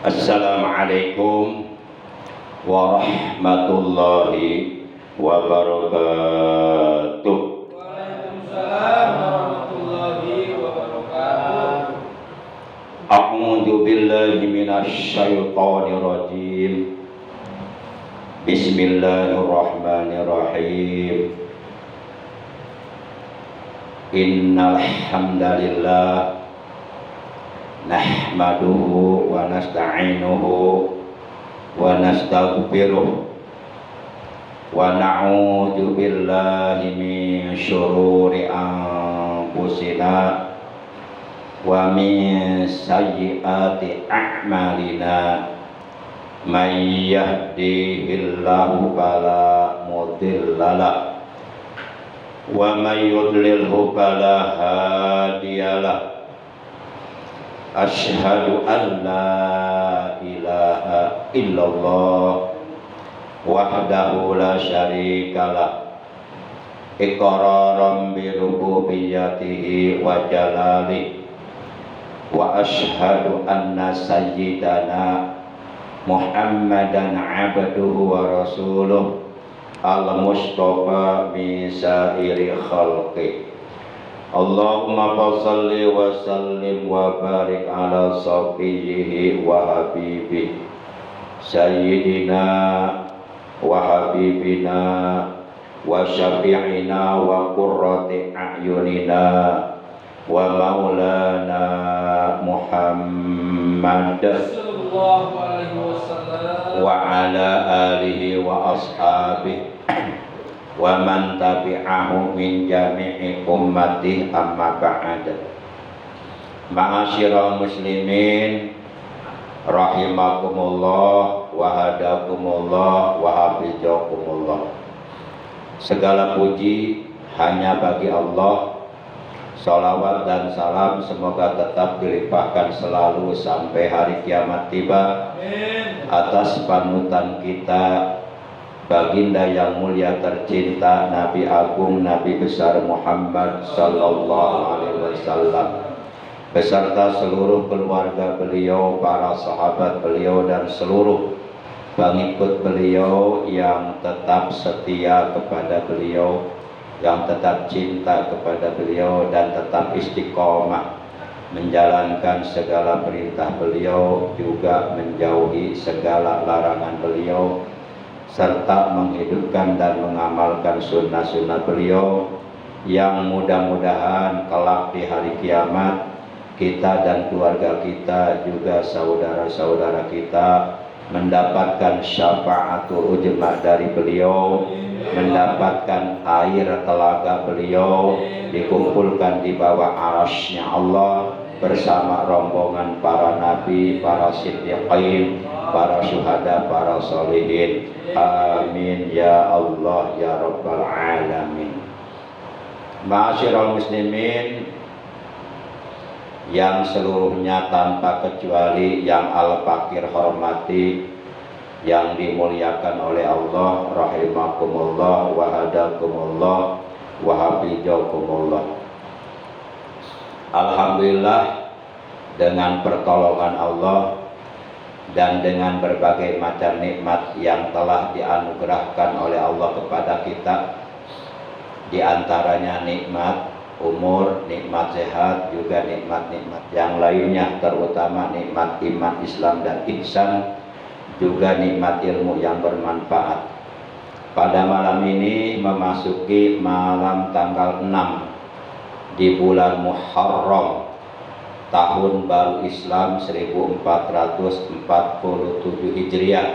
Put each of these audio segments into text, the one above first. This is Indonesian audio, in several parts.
Assalamualaikum warahmatullahi wabarakatuh. Waalaikumsalam warahmatullahi wabarakatuh. A'udzu billahi minasy syaithanir rajim. Bismillahirrahmanirrahim. Innal hamdalillah nahmaduhu wa nasta'inuhu wa nastaghfiruh wa na'udzu billahi min syururi anfusina wa min sayyiati a'malina. May yahdihillahu fala mudilla lahu wa may yudlilhu fala hadiyalah. Asyhadu an la ilaha illallah wahdahu la syarikalah iqraran bi rububiyyatihi wa jalalihi wa asyhadu anna sayyidana Muhammadan abduhu wa rasuluh al-mustafa min sa'iri khalqi. Allahumma shalli wa sallim wa barik ala safiyhi wa habibi sayyidina wa habibina wa syafi'ina wa qurrati a'yunina wa maulana Muhammad Sallallahu alaihi wasallam wa ala alihi wa ashabihi wa man tabi'ahu min jami'i ummati amma ba'd. Ma'asyiral muslimin rahimakumullah wa hadakumullah wa hafizakumullah. Segala puji hanya bagi Allah. Salawat dan salam semoga tetap dilimpahkan selalu sampai hari kiamat tiba. Amin. Atas panutan kita baginda yang mulia tercinta, Nabi Agung, Nabi besar Muhammad sallallahu alaihi wasallam, beserta seluruh keluarga beliau, para sahabat beliau dan seluruh pengikut beliau yang tetap setia kepada beliau, yang tetap cinta kepada beliau dan tetap istiqomah menjalankan segala perintah beliau, juga menjauhi segala larangan beliau, serta menghidupkan dan mengamalkan sunnah-sunnah beliau, yang mudah-mudahan kelak di hari kiamat kita dan keluarga kita, juga saudara-saudara kita mendapatkan syafaatul ujma dari beliau, mendapatkan air telaga beliau, dikumpulkan di bawah arasy-Nya Allah bersama rombongan para nabi, para siddiqin, para syuhada, para sholihin. Amin ya Allah ya rabbal alamin. Ma'asyiral muslimin yang seluruhnya tanpa kecuali yang al-fakir hormati, yang dimuliakan oleh Allah, rahimakumullah wa hadakumullah wa hafizakumullah. Alhamdulillah, dengan pertolongan Allah dan dengan berbagai macam nikmat yang telah dianugerahkan oleh Allah kepada kita, di antaranya nikmat umur, nikmat sehat, juga nikmat-nikmat yang lainnya, terutama nikmat iman, Islam dan ihsan, juga nikmat ilmu yang bermanfaat. Pada malam ini memasuki malam tanggal 6 di bulan Muharram tahun baru Islam 1447 Hijriah,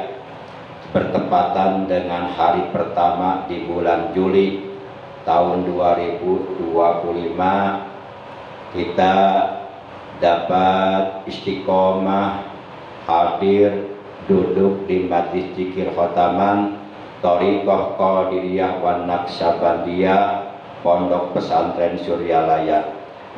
bertepatan dengan hari pertama di bulan Juli tahun 2025, kita dapat istiqomah hadir duduk di Majlis Zikir Khotaman Thariqah Qadiriyah wan Naqsabandiyah Pondok Pesantren Suryalaya.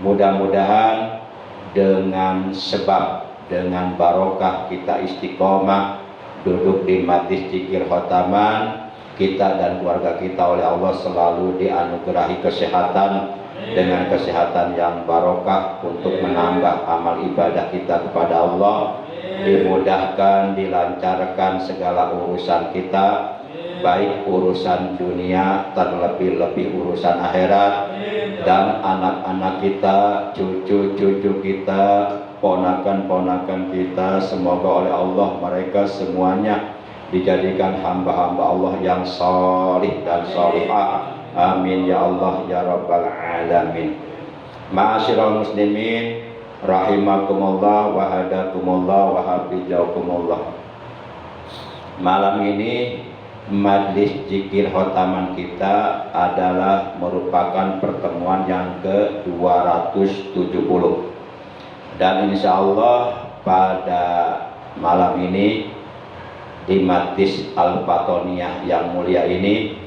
Mudah-mudahan dengan sebab, dengan barokah kita istiqomah duduk di Majlis Zikir Khotaman, kita dan keluarga kita oleh Allah selalu dianugerahi kesehatan, dengan kesehatan yang barokah untuk menambah amal ibadah kita kepada Allah, dimudahkan, dilancarkan segala urusan kita, baik urusan dunia, terlebih-lebih urusan akhirat, dan anak-anak kita, cucu-cucu kita, ponakan-ponakan kita, semoga oleh Allah mereka semuanya dijadikan hamba-hamba Allah yang salih dan salihah. Amin ya Allah ya rabbal alamin. Ma'asyiral muslimin rahimakumullah wa hadakumullah wa hafizakumullah. Malam ini majlis zikir khotaman kita adalah merupakan pertemuan yang ke-270, dan insya Allah pada malam ini di Majlis Al-Fatoniyah yang mulia ini,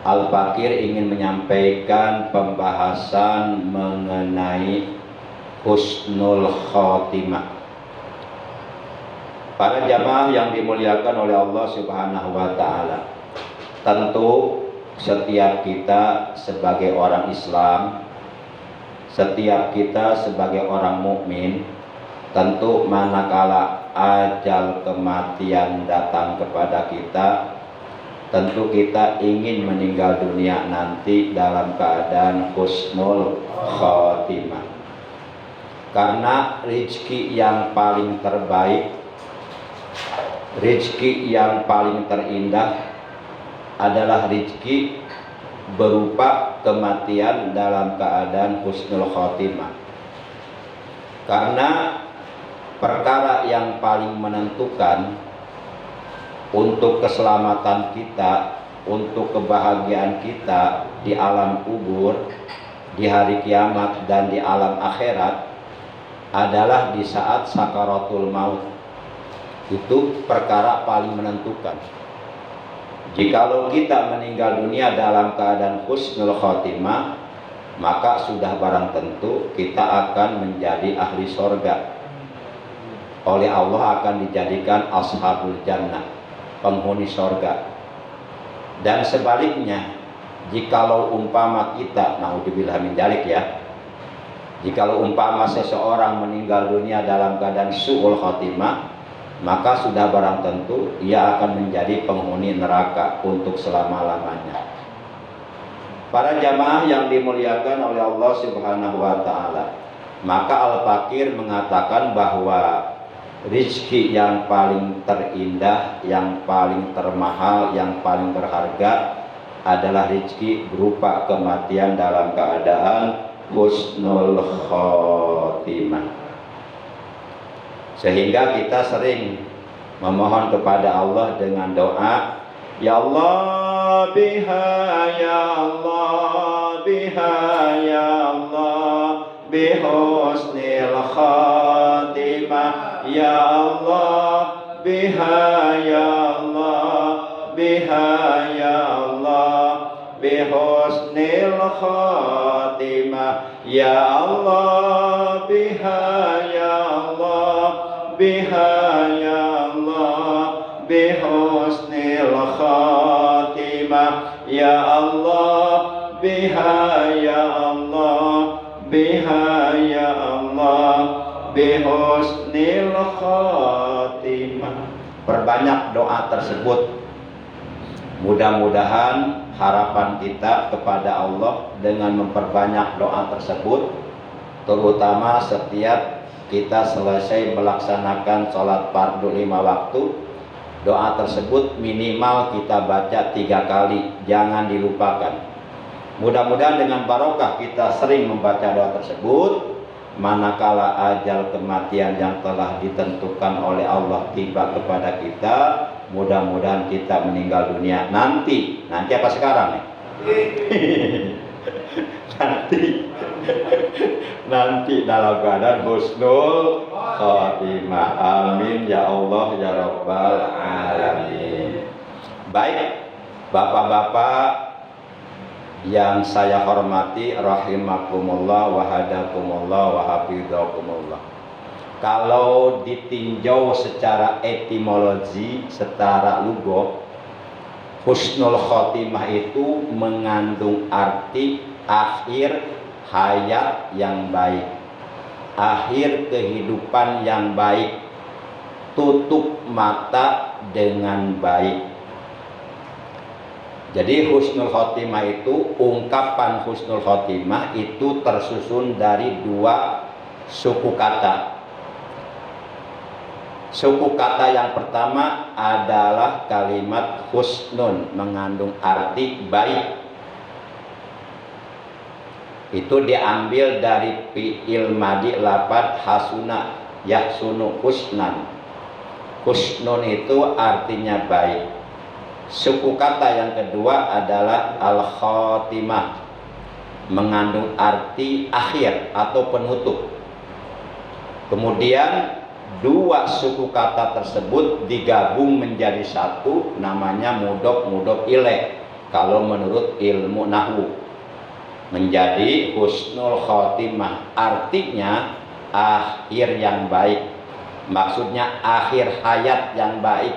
Al-Fakir ingin menyampaikan pembahasan mengenai husnul khotimah. Para jamaah yang dimuliakan oleh Allah Subhanahu wa taala, tentu setiap kita sebagai orang Islam, setiap kita sebagai orang mukmin, tentu manakala ajal kematian datang kepada kita, tentu kita ingin meninggal dunia nanti dalam keadaan husnul khotimah. Karena rezeki yang paling terbaik, rezeki yang paling terindah adalah rezeki berupa kematian dalam keadaan husnul khotimah. Karena perkara yang paling menentukan untuk keselamatan kita, untuk kebahagiaan kita di alam kubur, di hari kiamat, dan di alam akhirat adalah di saat sakaratul maut. Itu perkara paling menentukan. Jikalau kita meninggal dunia dalam keadaan husnul khotimah, maka sudah barang tentu kita akan menjadi ahli sorga. Oleh Allah akan dijadikan ashabul jannah, penghuni sorga. Dan sebaliknya, jikalau umpama kita, naudzubillah min dzalik ya, jikalau umpama seseorang meninggal dunia dalam keadaan su'ul khotimah, maka sudah barang tentu ia akan menjadi penghuni neraka untuk selama-lamanya. Para jamaah yang dimuliakan oleh Allah Subhanahu wa taala, maka Al-Fakir mengatakan bahwa rezeki yang paling terindah, yang paling termahal, yang paling berharga adalah rezeki berupa kematian dalam keadaan husnul khotimah. Sehingga kita sering memohon kepada Allah dengan doa, ya Allah biha, ya Allah biha, ya Allah bihusnil khatimah, ya Allah biha, ya Allah biha, ya Allah bihusnil khatimah, ya Allah biha, ya Allah biha, ya Allah bihusnil khatimah, ya Allah biha, ya Allah biha, ya Allah bihusnil khatimah. Perbanyak doa tersebut. Mudah-mudahan harapan kita kepada Allah dengan memperbanyak doa tersebut, terutama setiap kita selesai melaksanakan sholat fardu 5 waktu, doa tersebut minimal kita baca 3 kali, jangan dilupakan. Mudah-mudahan dengan barokah kita sering membaca doa tersebut, manakala ajal kematian yang telah ditentukan oleh Allah tiba kepada kita, mudah-mudahan kita meninggal dunia nanti apa sekarang nih? nanti dalam keadaan husnul khotimah. Amin ya Allah ya rabbal alamin. Baik, bapak-bapak yang saya hormati, rahimakumullah wa hadakumullah wa hafizakumullah. Kalau ditinjau secara etimologi, secara lugah, husnul khotimah itu mengandung arti akhir hayat yang baik, akhir kehidupan yang baik, tutup mata dengan baik. Jadi husnul khotimah itu, ungkapan husnul khotimah itu tersusun dari dua suku kata. Suku kata yang pertama adalah kalimat husnun, mengandung arti baik. Itu diambil dari fi'il madhi lafadz hasuna yahsunu husnan. Husnun itu artinya baik. Suku kata yang kedua adalah al-khotimah, mengandung arti akhir atau penutup. Kemudian dua suku kata tersebut digabung menjadi satu, namanya mudhof ilaih kalau menurut ilmu nahwu, menjadi husnul khotimah. Artinya akhir yang baik, maksudnya akhir hayat yang baik,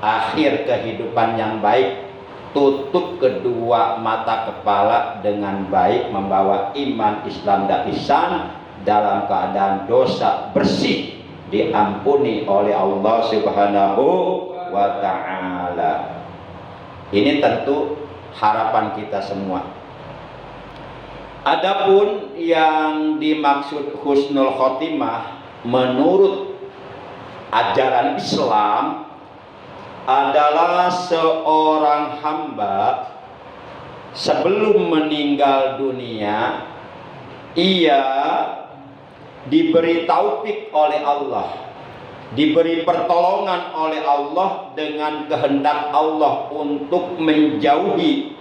akhir kehidupan yang baik. Tutup kedua mata kepala dengan baik, membawa iman, Islam, dan ihsan dalam keadaan dosa bersih, diampuni oleh Allah Subhanahu wa ta'ala. Ini tentu harapan kita semua. Adapun yang dimaksud husnul khotimah menurut ajaran Islam adalah seorang hamba sebelum meninggal dunia ia diberi taufik oleh Allah, diberi pertolongan oleh Allah dengan kehendak Allah untuk menjauhi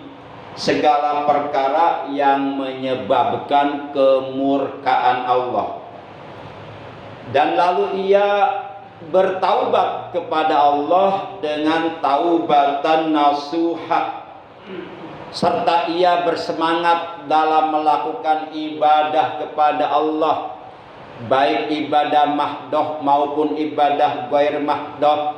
segala perkara yang menyebabkan kemurkaan Allah, dan lalu ia bertaubat kepada Allah dengan taubatan nasuha, serta ia bersemangat dalam melakukan ibadah kepada Allah, baik ibadah mahdoh maupun ibadah ghair mahdoh,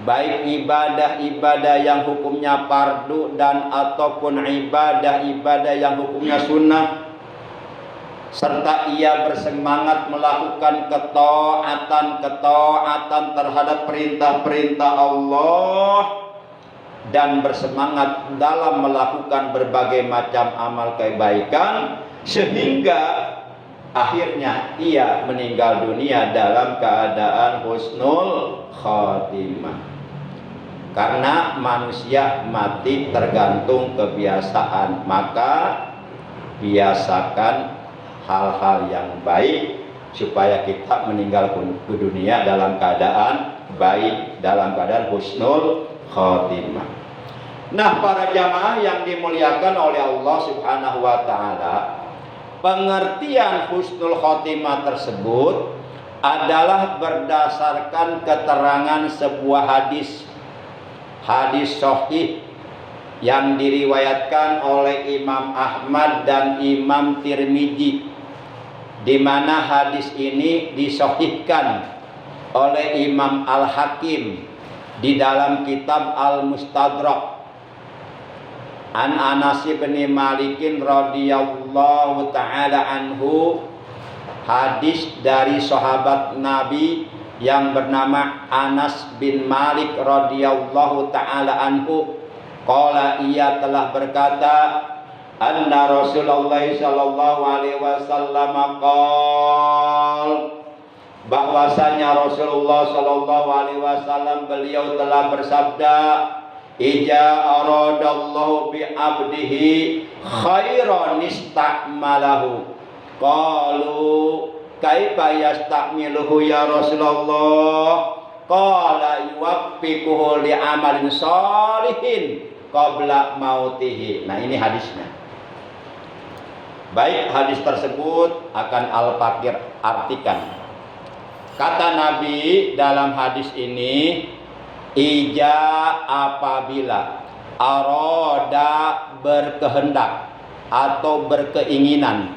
baik ibadah-ibadah yang hukumnya fardu dan ataupun ibadah-ibadah yang hukumnya sunnah, serta ia bersemangat melakukan ketaatan terhadap perintah-perintah Allah, dan bersemangat dalam melakukan berbagai macam amal kebaikan, sehingga akhirnya ia meninggal dunia dalam keadaan husnul khotimah. Karena manusia mati tergantung kebiasaan, maka biasakan hal-hal yang baik supaya kita meninggal dunia dalam keadaan baik, dalam keadaan husnul khotimah. Nah, para jamaah yang dimuliakan oleh Allah Subhanahu wa ta'ala, pengertian husnul khotimah tersebut adalah berdasarkan keterangan sebuah hadis sahih yang diriwayatkan oleh Imam Ahmad dan Imam Tirmidzi, di mana hadis ini disahihkan oleh Imam Al-Hakim di dalam kitab Al-Mustadrak. An Anas bin Malikin radhiyallahu ta'ala anhu, hadis dari sahabat Nabi yang bernama Anas bin Malik radhiyallahu ta'ala anhu, qala, ia telah berkata, anna Rasulullah sallallahu alaihi wasallam qol, bahwasanya Rasulullah sallallahu alaihi wasallam beliau telah bersabda, ija aradallahu bi abdihi khairan istakmalahu. Qalu kaifa yastakmiluhu ya Rasulullah? Qala yuwaffiquhu li amalin shalihin qabla mautihi. Nah, ini hadisnya. Baik, hadis tersebut akan Al-Fakir artikan. Kata Nabi dalam hadis ini, ija apabila, aroda berkehendak atau berkeinginan,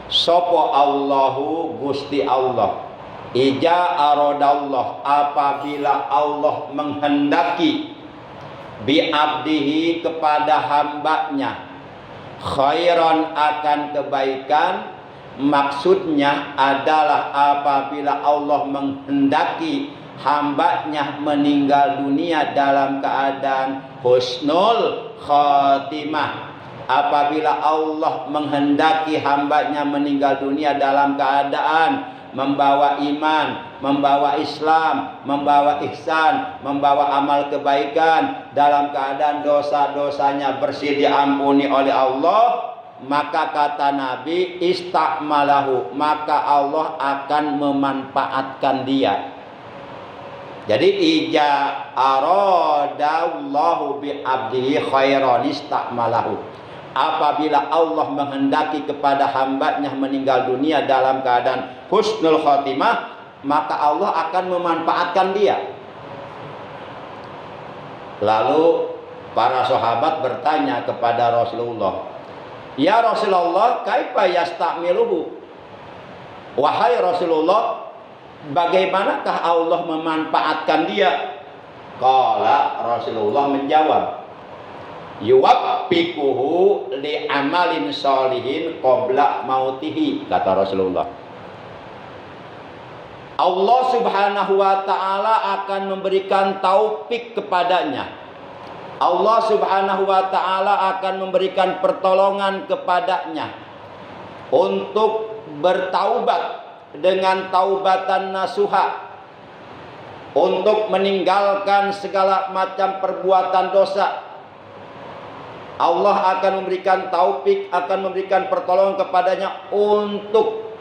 sopo Allahu Gusti Allah, ija arodallah apabila Allah menghendaki, bi abdihi kepada hambanya, khairan akan kebaikan. Maksudnya adalah apabila Allah menghendaki hambanya meninggal dunia dalam keadaan husnul khotimah. Apabila Allah menghendaki hambanya meninggal dunia dalam keadaan membawa iman, membawa Islam, membawa ihsan, membawa amal kebaikan, dalam keadaan dosa-dosanya bersih diampuni oleh Allah, maka kata Nabi, istakmalahu, maka Allah akan memanfaatkan dia. Jadi ija aradallahu bi abdihi khairan istakmalahu. Apabila Allah menghendaki kepada hambanya meninggal dunia dalam keadaan husnul khotimah, maka Allah akan memanfaatkan dia. Lalu para sahabat bertanya kepada Rasulullah, "Ya Rasulullah, kaifa yastamiluhu?" Wahai Rasulullah, bagaimanakah Allah memanfaatkan dia? Qala, Rasulullah menjawab, yuwaffiquhu li amalin sholihin qabla mautihi, kata Rasulullah. Allah Subhanahu wa taala akan memberikan taufik kepadanya. Allah Subhanahu wa taala akan memberikan pertolongan kepadanya untuk bertaubat dengan taubatan nasuha, untuk meninggalkan segala macam perbuatan dosa. Allah akan memberikan taufik, akan memberikan pertolongan kepadanya untuk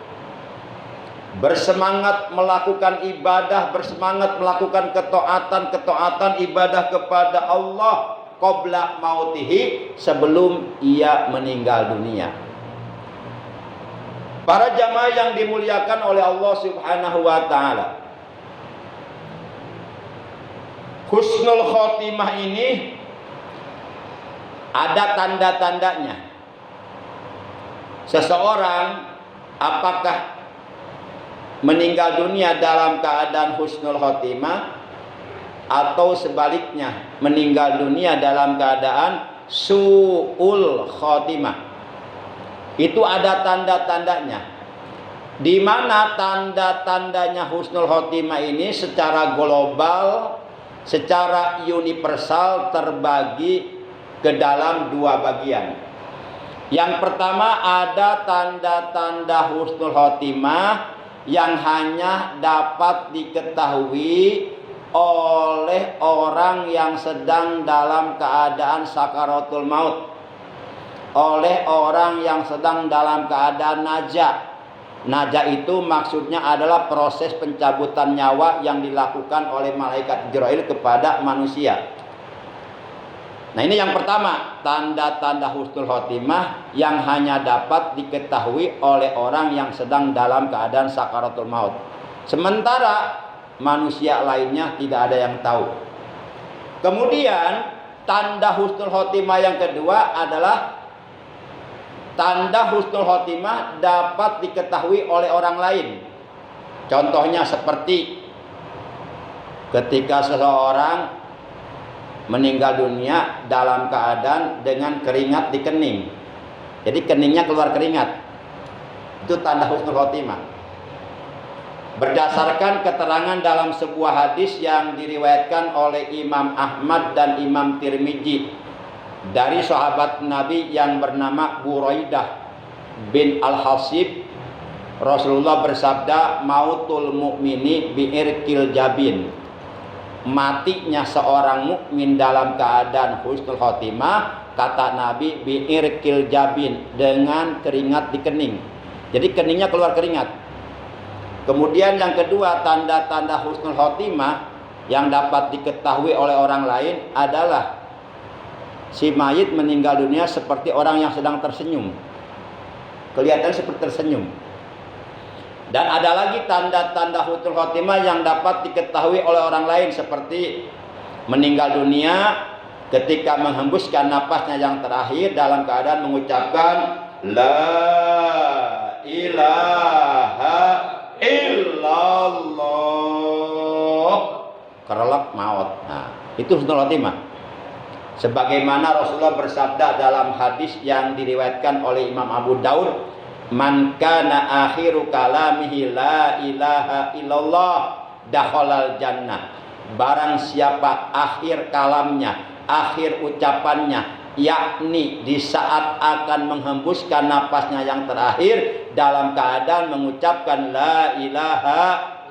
bersemangat melakukan ibadah, bersemangat melakukan ketaatan ibadah kepada Allah qabla mautihi, sebelum ia meninggal dunia. Para jamaah yang dimuliakan oleh Allah Subhanahu wa taala, husnul khotimah ini ada tanda-tandanya. Seseorang apakah meninggal dunia dalam keadaan husnul khotimah atau sebaliknya meninggal dunia dalam keadaan su'ul khotimah. Itu ada tanda-tandanya. Di mana tanda-tandanya husnul khotimah ini secara global, secara universal terbagi ke dalam dua bagian. Yang pertama, ada tanda-tanda husnul khotimah yang hanya dapat diketahui oleh orang yang sedang dalam keadaan sakaratul maut, oleh orang yang sedang dalam keadaan naja. Naja itu maksudnya adalah proses pencabutan nyawa yang dilakukan oleh malaikat Jibril kepada manusia. Nah, ini yang pertama, tanda-tanda husnul khotimah yang hanya dapat diketahui oleh orang yang sedang dalam keadaan sakaratul maut. Sementara manusia lainnya tidak ada yang tahu. Kemudian tanda husnul khotimah yang kedua adalah tanda husnul khotimah dapat diketahui oleh orang lain. Contohnya seperti ketika seseorang meninggal dunia dalam keadaan dengan keringat di kening. Jadi keningnya keluar keringat. Itu tanda husnul khotimah. Berdasarkan keterangan dalam sebuah hadis yang diriwayatkan oleh Imam Ahmad dan Imam Tirmidzi dari sahabat Nabi yang bernama Buraidah bin Al-Hasib, Rasulullah bersabda, mautul mu'mini bi'irkil jabin. Matinya seorang mukmin dalam keadaan husnul khotimah, kata Nabi, bi'irkil jabin, dengan keringat di kening. Jadi keningnya keluar keringat. Kemudian yang kedua, tanda-tanda husnul khotimah yang dapat diketahui oleh orang lain adalah si mayit meninggal dunia seperti orang yang sedang tersenyum. Kelihatan seperti tersenyum. Dan ada lagi tanda-tanda husnul khotimah yang dapat diketahui oleh orang lain, seperti meninggal dunia ketika menghembuskan napasnya yang terakhir dalam keadaan mengucapkan la ilaha illallah, kerelep maut. Nah, itu husnul khotimah. Sebagaimana Rasulullah bersabda dalam hadis yang diriwayatkan oleh Imam Abu Daud, man kana akhiru kalamihi la ilaha illallah dakhalal jannah. Barang siapa akhir kalamnya, akhir ucapannya, yakni di saat akan menghembuskan napasnya yang terakhir dalam keadaan mengucapkan la ilaha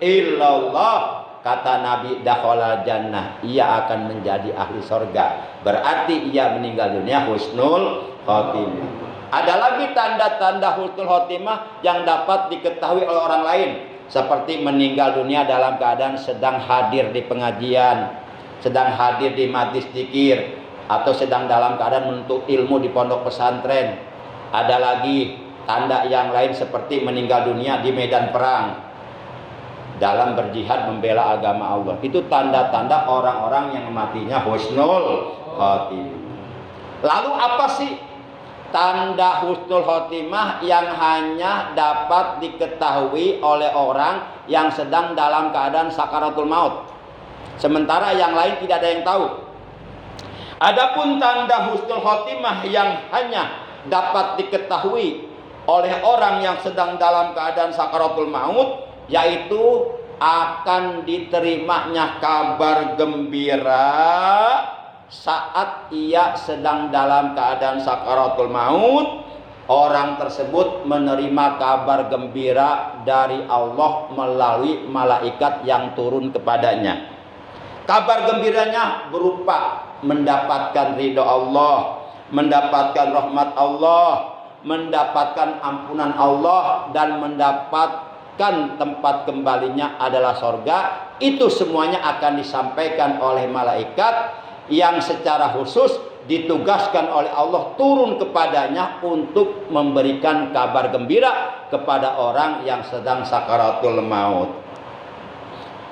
illallah, kata Nabi, dakhalal jannah, ia akan menjadi ahli surga. Berarti ia meninggal dunia husnul khotimah. Ada lagi tanda-tanda husnul khotimah yang dapat diketahui oleh orang lain, seperti meninggal dunia dalam keadaan sedang hadir di pengajian, sedang hadir di majlis dzikir, atau sedang dalam keadaan menuntut ilmu di pondok pesantren. Ada lagi tanda yang lain seperti meninggal dunia di medan perang dalam berjihad membela agama Allah. Itu tanda-tanda orang-orang yang matinya husnul khotimah. Lalu apa sih tanda husnul khotimah yang hanya dapat diketahui oleh orang yang sedang dalam keadaan sakaratul maut, sementara yang lain tidak ada yang tahu? Adapun tanda husnul khotimah yang hanya dapat diketahui oleh orang yang sedang dalam keadaan sakaratul maut, yaitu akan diterimanya kabar gembira saat ia sedang dalam keadaan sakaratul maut. Orang tersebut menerima kabar gembira dari Allah melalui malaikat yang turun kepadanya. Kabar gembiranya berupa mendapatkan ridho Allah, mendapatkan rahmat Allah, mendapatkan ampunan Allah, dan mendapatkan tempat kembalinya adalah sorga. Itu semuanya akan disampaikan oleh malaikat yang secara khusus ditugaskan oleh Allah turun kepadanya untuk memberikan kabar gembira kepada orang yang sedang sakaratul maut.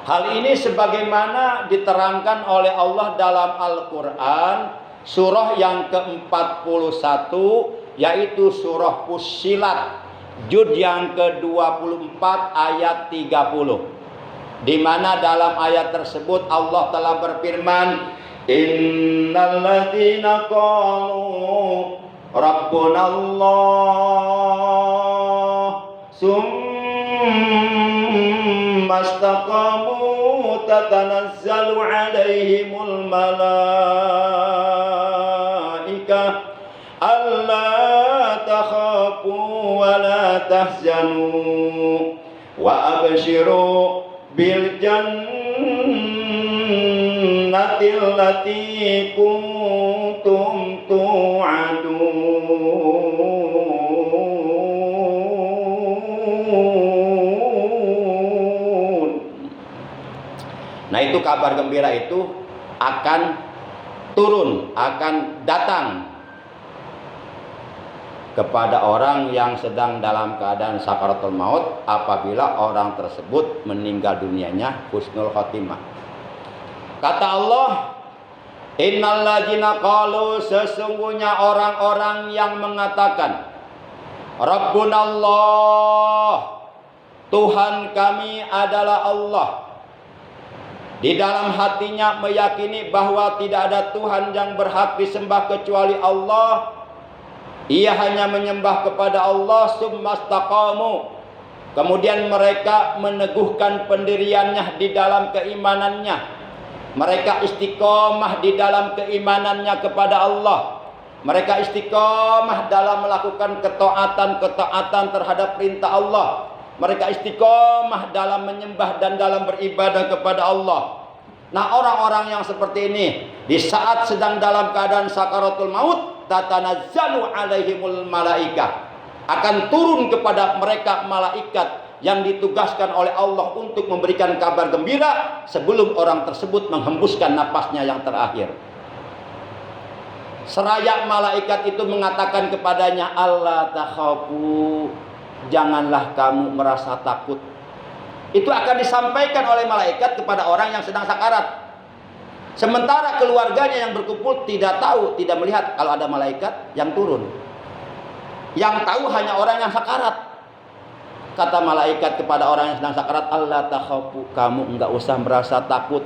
Hal ini sebagaimana diterangkan oleh Allah dalam Al-Quran, surah yang ke-41, yaitu surah Fussilat, juz yang ke-24 ayat 30. Di mana dalam ayat tersebut Allah telah berfirman, innal ladzina qalu rabbuna Allah summa istaqamu tatanazzalu alaihimul malaikah alla takhafu wa la tahzanu wa abshiru bil jannati allati kuntum tu'adun. Nah, itu kabar gembira itu akan turun, akan datang kepada orang yang sedang dalam keadaan sakaratul maut apabila orang tersebut meninggal dunianya husnul khotimah. Kata Allah, innal ladzina qalu, sesungguhnya orang-orang yang mengatakan Rabbunallah, Tuhan kami adalah Allah. Di dalam hatinya meyakini bahwa tidak ada Tuhan yang berhak disembah kecuali Allah. Ia hanya menyembah kepada Allah, summastaqamu. Kemudian mereka meneguhkan pendiriannya di dalam keimanannya. Mereka istiqomah di dalam keimanannya kepada Allah. Mereka istiqomah dalam melakukan ketaatan terhadap perintah Allah. Mereka istiqomah dalam menyembah dan dalam beribadah kepada Allah. Nah, orang-orang yang seperti ini di saat sedang dalam keadaan sakaratul maut, tatanazzalu alaihimul malaikah, akan turun kepada mereka malaikat yang ditugaskan oleh Allah untuk memberikan kabar gembira sebelum orang tersebut menghembuskan napasnya yang terakhir. Seraya malaikat itu mengatakan kepadanya, Allah takhafu, janganlah kamu merasa takut. Itu akan disampaikan oleh malaikat kepada orang yang sedang sakarat. Sementara keluarganya yang berkumpul tidak tahu, tidak melihat kalau ada malaikat yang turun. Yang tahu hanya orang yang sakarat. Kata malaikat kepada orang yang sedang sakarat, Allah takhafu, kamu enggak usah merasa takut.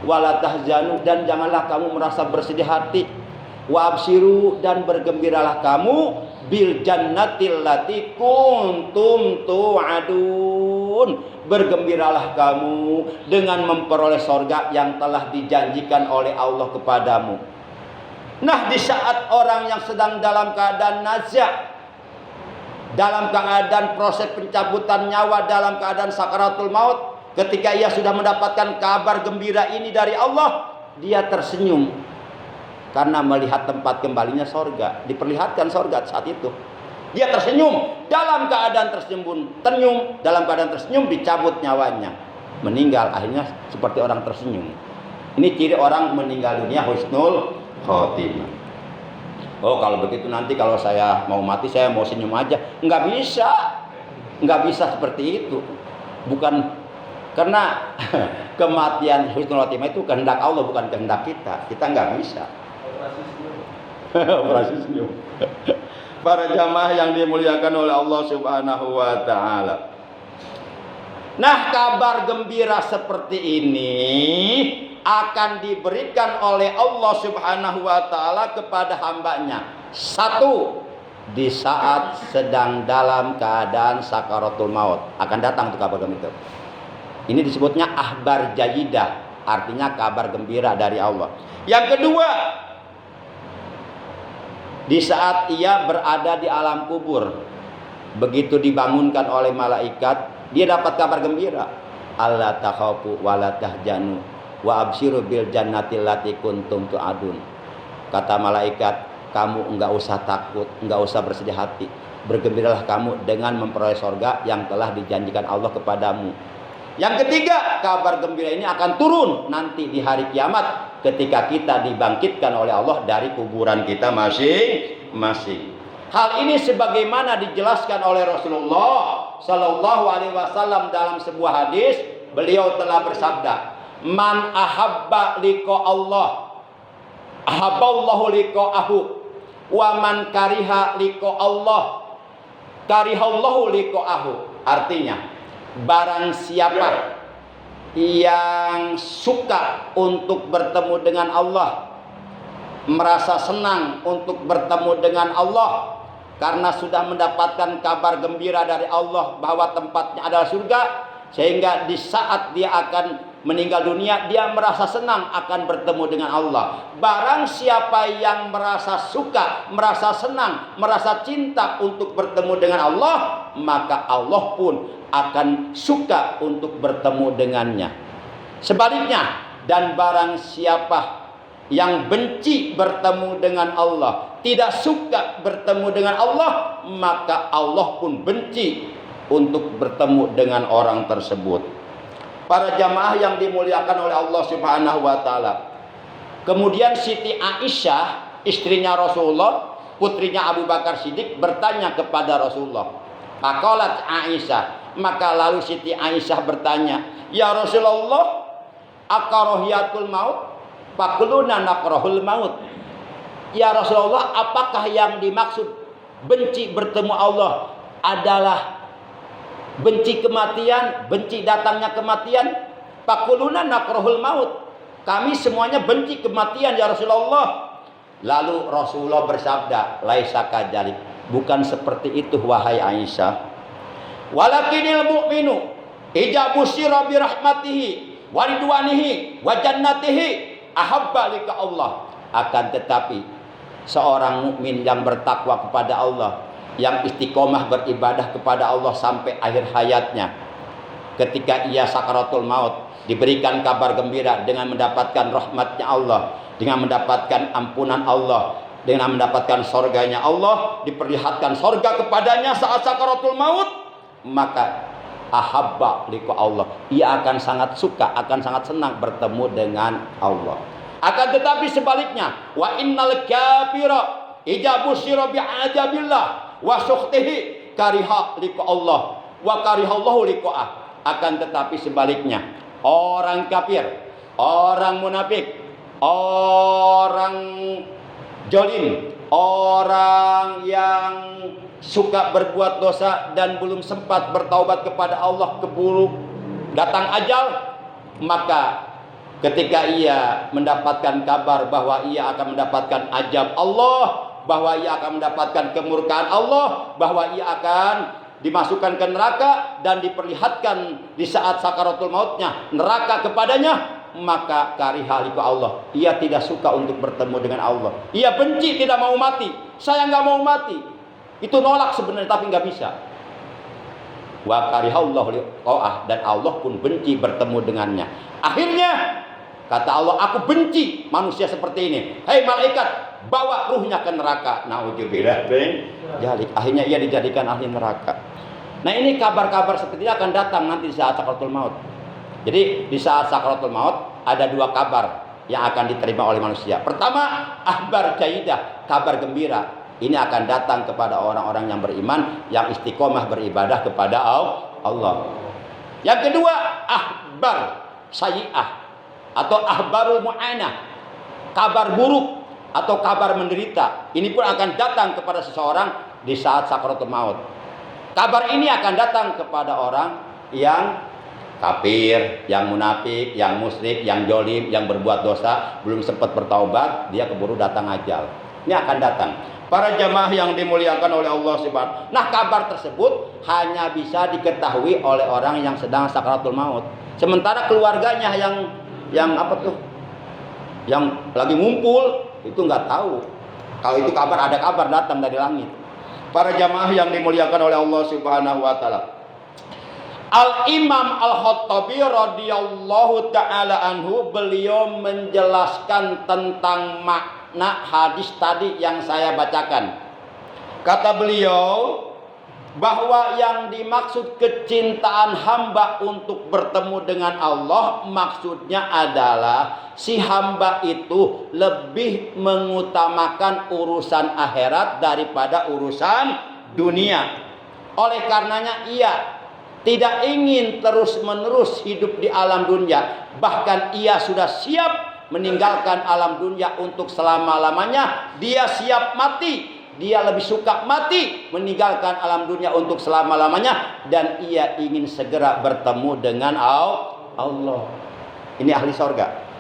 Wala tahzanu, dan janganlah kamu merasa bersedih hati. Wa abshiru, dan bergembiralah kamu bil jannatil lati kuntum tu'adun, turun. Bergembiralah kamu dengan memperoleh sorga yang telah dijanjikan oleh Allah kepadamu. Nah, di saat orang yang sedang dalam keadaan nazak, dalam keadaan proses pencabutan nyawa, dalam keadaan sakaratul maut, ketika ia sudah mendapatkan kabar gembira ini dari Allah, dia tersenyum karena melihat tempat kembalinya sorga. Diperlihatkan sorga saat itu. Dia tersenyum, dalam keadaan tersenyum, dalam keadaan tersenyum dicabut nyawanya, meninggal. Akhirnya seperti orang tersenyum. Ini ciri orang meninggal dunia husnul khotimah. Oh, kalau begitu nanti kalau saya mau mati saya mau senyum aja. Nggak bisa seperti itu. Bukan karena kematian husnul khotimah itu kehendak Allah, bukan kehendak kita. Kita nggak bisa. Operasi senyum. Para jamaah yang dimuliakan oleh Allah Subhanahu wa taala. Nah, kabar gembira seperti ini akan diberikan oleh Allah Subhanahu wa taala kepada hambanya. Satu, di saat sedang dalam keadaan sakaratul maut akan datang tuh kabar gembira. Ini disebutnya ahbar jayidah, artinya kabar gembira dari Allah. Yang kedua, di saat ia berada di alam kubur, begitu dibangunkan oleh malaikat, dia dapat kabar gembira. Alla takhafu wa la tahzanu wa abshiru bil jannati allati kuntum tu'adun. Kata malaikat, kamu enggak usah takut, enggak usah bersedih hati. Bergembiralah kamu dengan memperoleh surga yang telah dijanjikan Allah kepadamu. Yang ketiga, kabar gembira ini akan turun nanti di hari kiamat ketika kita dibangkitkan oleh Allah dari kuburan kita masing-masing. Hal ini sebagaimana dijelaskan oleh Rasulullah Sallallahu Alaihi Wasallam dalam sebuah hadis, beliau telah bersabda, "Man ahabba liqa Allah, ahabballahu liqa'ahu, wa man kariha liqa Allah, karihallahu liqa'ahu." Artinya, barang siapa yang suka untuk bertemu dengan Allah, merasa senang untuk bertemu dengan Allah karena sudah mendapatkan kabar gembira dari Allah bahwa tempatnya adalah surga, sehingga di saat dia akan meninggal dunia dia merasa senang akan bertemu dengan Allah. Barang siapa yang merasa suka, merasa senang, merasa cinta untuk bertemu dengan Allah, maka Allah pun akan suka untuk bertemu dengannya. Sebaliknya, dan barang siapa yang benci bertemu dengan Allah, tidak suka bertemu dengan Allah, maka Allah pun benci untuk bertemu dengan orang tersebut. Para jamaah yang dimuliakan oleh Allah Subhanahu wa taala. Kemudian Siti Aisyah, istrinya Rasulullah, putrinya Abu Bakar Siddiq, bertanya kepada Rasulullah. Faqalat Aisyah, maka lalu Siti Aisyah bertanya, "Ya Rasulullah, akarahiyatul maut? Faquluna nakrahul maut." Ya Rasulullah, apakah yang dimaksud benci bertemu Allah adalah benci kematian, benci datangnya kematian? Faquluna nakrahul maut. Kami semuanya benci kematian ya Rasulullah. Lalu Rasulullah bersabda, "Laisa kadzalik." Bukan seperti itu wahai Aisyah. "Walakinil mu'minu idza busyira bi rahmatihi wa ridwanihi wa jannatihi ahabba lika Allah." Akan tetapi seorang mukmin yang bertakwa kepada Allah, yang istiqomah beribadah kepada Allah sampai akhir hayatnya, ketika ia sakaratul maut diberikan kabar gembira dengan mendapatkan rahmatnya Allah, dengan mendapatkan ampunan Allah, dengan mendapatkan surganya Allah, diperlihatkan surga kepadanya saat sakaratul maut, maka ahabba liqa Allah, ia akan sangat suka, akan sangat senang bertemu dengan Allah. Akan tetapi sebaliknya, wa innal kafira idza busyira bi'adabillah wa sukhtihi kariha liqa Allah wa karihallahu liqa'ah. Akan tetapi sebaliknya, orang kafir, orang munafik, orang zalim, orang yang suka berbuat dosa dan belum sempat bertaubat kepada Allah, keburu datang ajal, maka ketika ia mendapatkan kabar bahwa ia akan mendapatkan azab Allah, bahwa ia akan mendapatkan kemurkaan Allah, bahwa ia akan dimasukkan ke neraka dan diperlihatkan di saat sakaratul mautnya neraka kepadanya, maka kariha liqa Allah, ia tidak suka untuk bertemu dengan Allah. Ia benci, tidak mau mati. Saya nggak mau mati. Itu nolak sebenarnya, tapi nggak bisa. Wa karihallahu liqa'ah, dan Allah pun benci bertemu dengannya. Akhirnya kata Allah, aku benci manusia seperti ini. Hei malaikat, bawa ruhnya ke neraka. Nauzubillah min dzalik. Akhirnya ia dijadikan ahli neraka. Nah, ini kabar-kabar seperti ini akan datang nanti di saat sakaratul maut. Jadi di saat sakaratul maut ada dua kabar yang akan diterima oleh manusia. Pertama, akhbar jaidah, kabar gembira. Ini akan datang kepada orang-orang yang beriman, yang istiqomah beribadah kepada Allah. Yang kedua, akhbar sayyi'ah atau akhbarul mu'anah, kabar buruk atau kabar menderita. Ini pun akan datang kepada seseorang di saat sakaratul maut. Kabar ini akan datang kepada orang yang kafir, yang munafik, yang musyrik, yang jolim, yang berbuat dosa, belum sempat bertaubat, dia keburu datang ajal. Ini akan datang. Para jamaah yang dimuliakan oleh Allah Subhanahu. Nah, kabar tersebut hanya bisa diketahui oleh orang yang sedang sakaratul maut. Sementara keluarganya yang apa tuh? Yang lagi ngumpul itu nggak tahu. Kalau itu kabar, ada kabar datang dari langit. Para jamaah yang dimuliakan oleh Allah Subhanahu wa taala. Al-Imam Al-Khattabi radhiyallahu taala anhu, beliau menjelaskan tentang makna hadis tadi yang saya bacakan. Kata beliau bahwa yang dimaksud kecintaan hamba untuk bertemu dengan Allah, maksudnya adalah si hamba itu lebih mengutamakan urusan akhirat daripada urusan dunia. Oleh karenanya ia tidak ingin terus-menerus hidup di alam dunia. Bahkan ia sudah siap meninggalkan alam dunia untuk selama-lamanya. Dia siap mati. Dia lebih suka mati meninggalkan alam dunia untuk selama-lamanya. Dan ia ingin segera bertemu dengan Allah. Ini ahli sorga.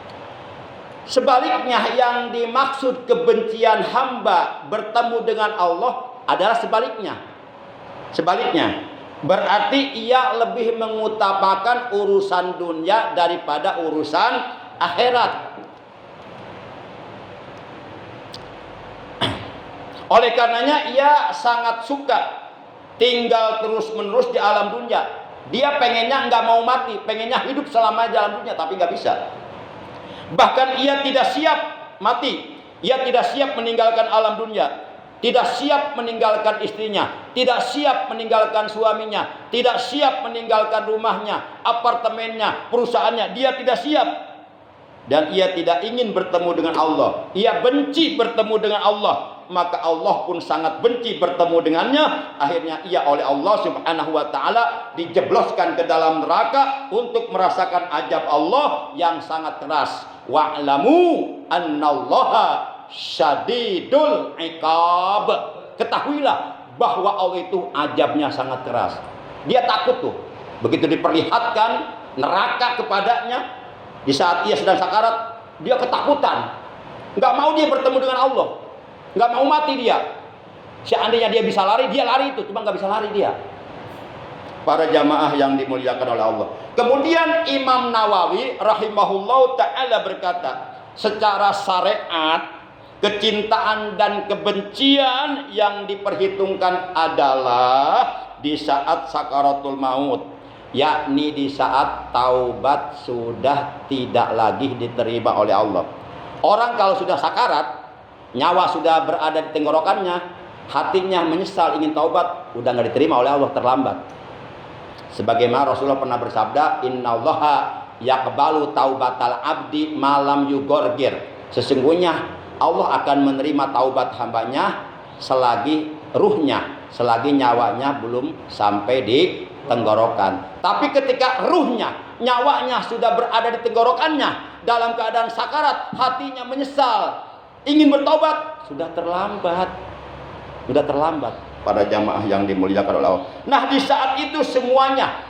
Sebaliknya, yang dimaksud kebencian hamba bertemu dengan Allah adalah sebaliknya. Berarti ia lebih mengutamakan urusan dunia daripada urusan akhirat. Oleh karenanya ia sangat suka tinggal terus-menerus di alam dunia. Dia pengennya nggak mau mati, pengennya hidup selama di alam dunia, tapi nggak bisa. Bahkan ia tidak siap mati, ia tidak siap meninggalkan alam dunia. Tidak siap meninggalkan istrinya, tidak siap meninggalkan suaminya, tidak siap meninggalkan rumahnya, apartemennya, perusahaannya. Dia tidak siap. Dan ia tidak ingin bertemu dengan Allah. Ia benci bertemu dengan Allah. Maka Allah pun sangat benci bertemu dengannya. Akhirnya ia oleh Allah Subhanahu wa taala dijebloskan ke dalam neraka untuk merasakan azab Allah yang sangat keras. Wa'lamu annallaha syadidul iqab. Ketahuilah bahwa Allah itu azabnya sangat keras. Dia takut tuh. Begitu diperlihatkan neraka kepadanya di saat ia sedang sakarat, dia ketakutan. Nggak mau dia bertemu dengan Allah. Nggak mau mati dia. Seandainya dia bisa lari, dia lari itu. Cuma nggak bisa lari dia. Para jamaah yang dimuliakan oleh Allah. Kemudian Imam Nawawi rahimahullah ta'ala berkata, secara syariat, kecintaan dan kebencian yang diperhitungkan adalah di saat sakaratul maut, yakni di saat taubat sudah tidak lagi diterima oleh Allah. Orang kalau sudah sakarat, nyawa sudah berada di tenggorokannya, hatinya menyesal ingin taubat, udah nggak diterima oleh Allah, terlambat. Sebagaimana Rasulullah pernah bersabda, innallaha yaqbalu taubatal abdi malam yugorgir. Sesungguhnya Allah akan menerima taubat hambanya selagi ruhnya, selagi nyawanya belum sampai di tenggorokan. Tapi ketika ruhnya, nyawanya sudah berada di tenggorokannya, dalam keadaan sakarat, hatinya menyesal, ingin bertobat, sudah terlambat. Sudah terlambat. Pada jamaah yang dimuliakan oleh Allah. Nah, di saat itu semuanya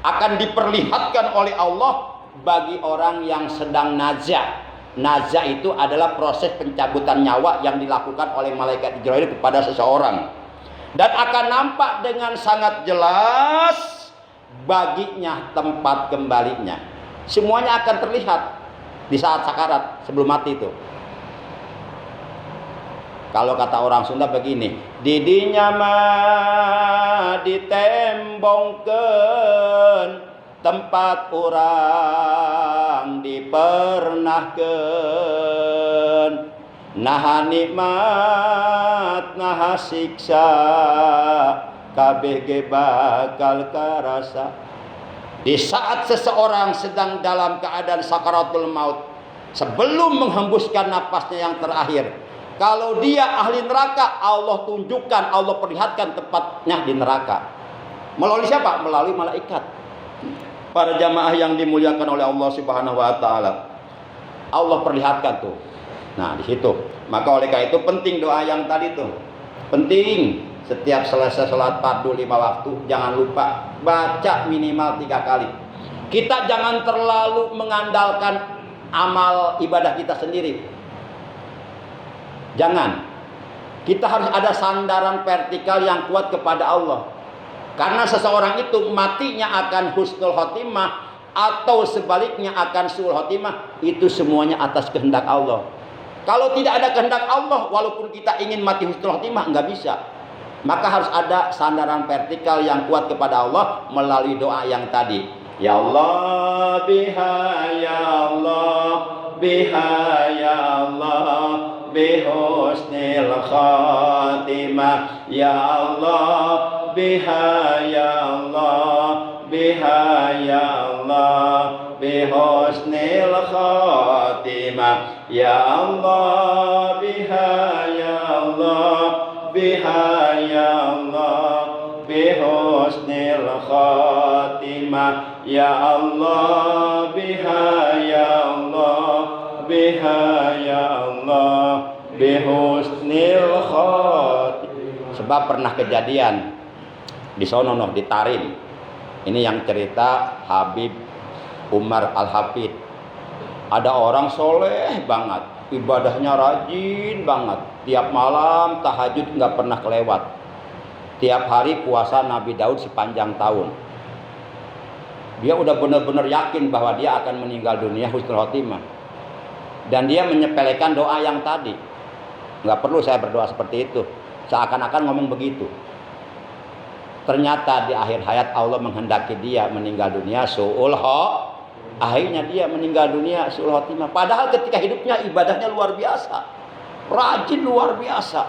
akan diperlihatkan oleh Allah bagi orang yang sedang nazah. Nazah itu adalah proses pencabutan nyawa yang dilakukan oleh malaikat Jibril kepada seseorang. Dan akan nampak dengan sangat jelas baginya tempat kembalinya. Semuanya akan terlihat di saat sakarat sebelum mati itu. Kalau kata orang Sunda begini, didinya mah ditembongkeun tempat orang dipernahkeun, naha nikmat naha siksa kabeh ge bakal karasa. Di saat seseorang sedang dalam keadaan sakaratul maut, sebelum menghembuskan napasnya yang terakhir, kalau dia ahli neraka, Allah tunjukkan, Allah perlihatkan tempatnya di neraka. Melalui siapa? Melalui malaikat. Para jamaah yang dimuliakan oleh Allah Subhanahu wa taala. Allah perlihatkan tuh. Nah, di situ. Maka oleh karena itu penting doa yang tadi tuh. Penting. Setiap selesai salat fardu 5 waktu, jangan lupa baca minimal 3 kali. Kita jangan terlalu mengandalkan amal ibadah kita sendiri. Jangan. Kita harus ada sandaran vertikal yang kuat kepada Allah. Karena seseorang itu matinya akan husnul khotimah atau sebaliknya akan suul khotimah, itu semuanya atas kehendak Allah. Kalau tidak ada kehendak Allah, walaupun kita ingin mati husnul khotimah, nggak bisa. Maka harus ada sandaran vertikal yang kuat kepada Allah melalui doa yang tadi. Ya Allah biha ya Allah biha ya Allah bihusnil khatimah ya Allah biha ya Allah biha ya Allah bihusnil khatimah ya Allah biha ya Allah biha ya Allah bihusnil khatimah ya Allah biha ya Allah biha ya Allah bihusnil khatimah. Sebab pernah kejadian di sono di Tarim. Ini yang cerita Habib Umar Al-Hafid. Ada orang soleh banget, ibadahnya rajin banget. Tiap malam tahajud nggak pernah kelewat. Tiap hari puasa Nabi Daud sepanjang tahun. Dia udah benar-benar yakin bahwa dia akan meninggal dunia husnul khotimah. Dan dia menyepelekan doa yang tadi. Nggak perlu saya berdoa seperti itu. Seakan-akan ngomong begitu. Ternyata di akhir hayat Allah menghendaki dia meninggal dunia su'ul khotimah. Akhirnya dia meninggal dunia su'ul khotimah. Padahal ketika hidupnya ibadahnya luar biasa. Rajin luar biasa.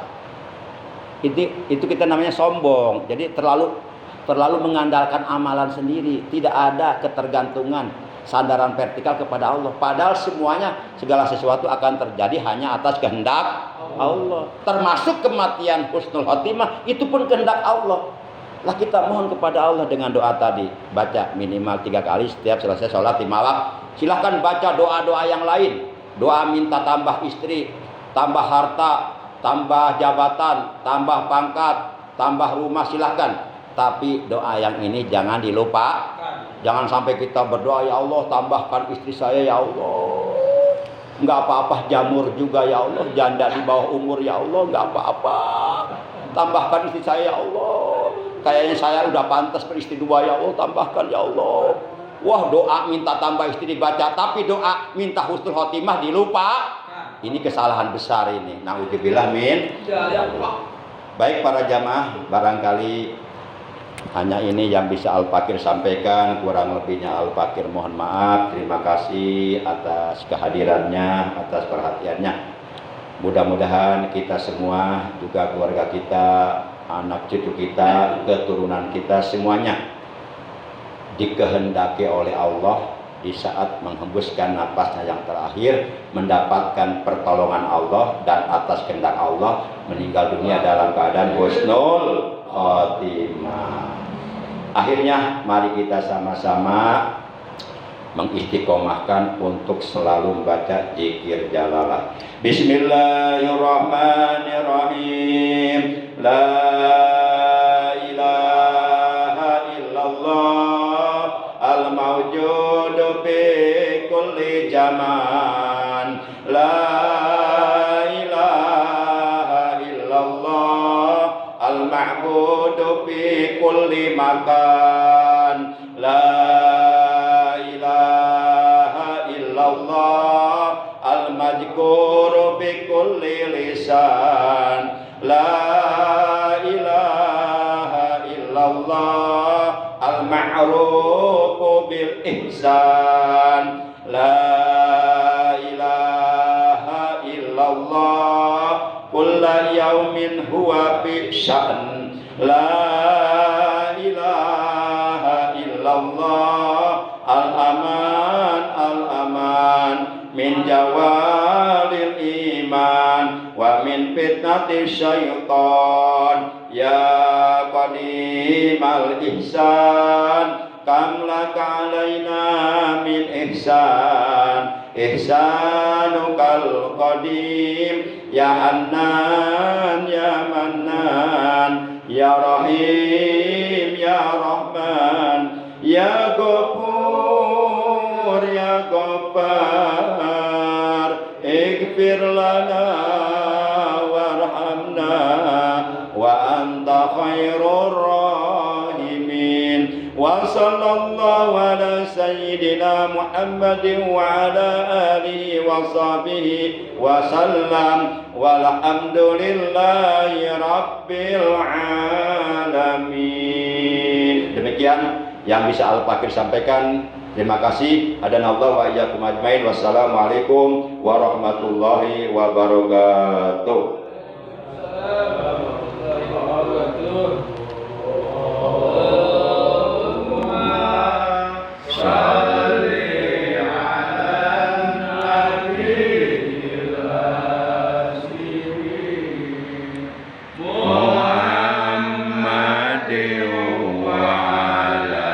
Itu kita namanya sombong. Jadi terlalu mengandalkan amalan sendiri. Tidak ada ketergantungan sandaran vertikal kepada Allah. Padahal semuanya, segala sesuatu akan terjadi hanya atas kehendak Allah. Termasuk kematian husnul khotimah, itu pun kehendak Allah. Lah kita mohon kepada Allah dengan doa tadi. Baca minimal 3 kali setiap selesai sholat 5 waktu. Silahkan baca doa-doa yang lain. Doa minta tambah istri, tambah harta, tambah jabatan, tambah pangkat, tambah rumah, silahkan. Tapi doa yang ini jangan dilupakan. Jangan sampai kita berdoa, ya Allah tambahkan istri saya ya Allah. Enggak apa-apa jamur juga ya Allah. Janda di bawah umur ya Allah, enggak apa-apa. Tambahkan istri saya ya Allah. Kayaknya saya udah pantas beristri 2 ya Allah, tambahkan ya Allah. Wah, doa minta tambah istri dibaca, tapi doa minta husnul khotimah dilupa. Ini kesalahan besar ini. Nauzubillah min. Baik para jamaah, barangkali hanya ini yang bisa Al-Fakir sampaikan, kurang lebihnya Al-Fakir mohon maaf. Terima kasih atas kehadirannya, atas perhatiannya. Mudah-mudahan kita semua, juga keluarga kita, anak cucu kita, keturunan kita semuanya dikehendaki oleh Allah di saat menghembuskan napasnya yang terakhir mendapatkan pertolongan Allah dan atas kehendak Allah meninggal dunia dalam keadaan husnul khotimah. Akhirnya mari kita sama-sama mengistiqomahkan untuk selalu membaca zikir jalalah. Bismillahirrahmanirrahim. La ilaha illallah al-mawjudu fi kulli zaman. La ilaha illallah al-ma'bud ma'budu fi kulli makan. La ilaha illallah al-madhkuru fi kulli lisan. La ilaha illallah al-ma'rufu bil ihsan. La ilaha illallah kulla yaumin huwa fi sya'n. La ilaha illallah al-aman al-aman min jawalil iman wa min fitnati syaitan. Ya qadimal ihsan kam laka alaina min ihsan. Ihsanukal qadim ya Hannan ya Mannan ya Rahim ya Rahman ya Ghafur ya Ghaffar. Ighfir lana warhamna wa anta khairur rahimin. Wa sallallahu ala sayyidina Muhammadin wa ala alihi wa sahbihi wa sallam. Walhamdulillahi rabbil alamin. Demikian yang bisa Al-Fakir sampaikan. Terima kasih. Hadanallahu wa iyyakum ajmain. Wassalamualaikum warahmatullahi wabarakatuh. Muhammadin wa ala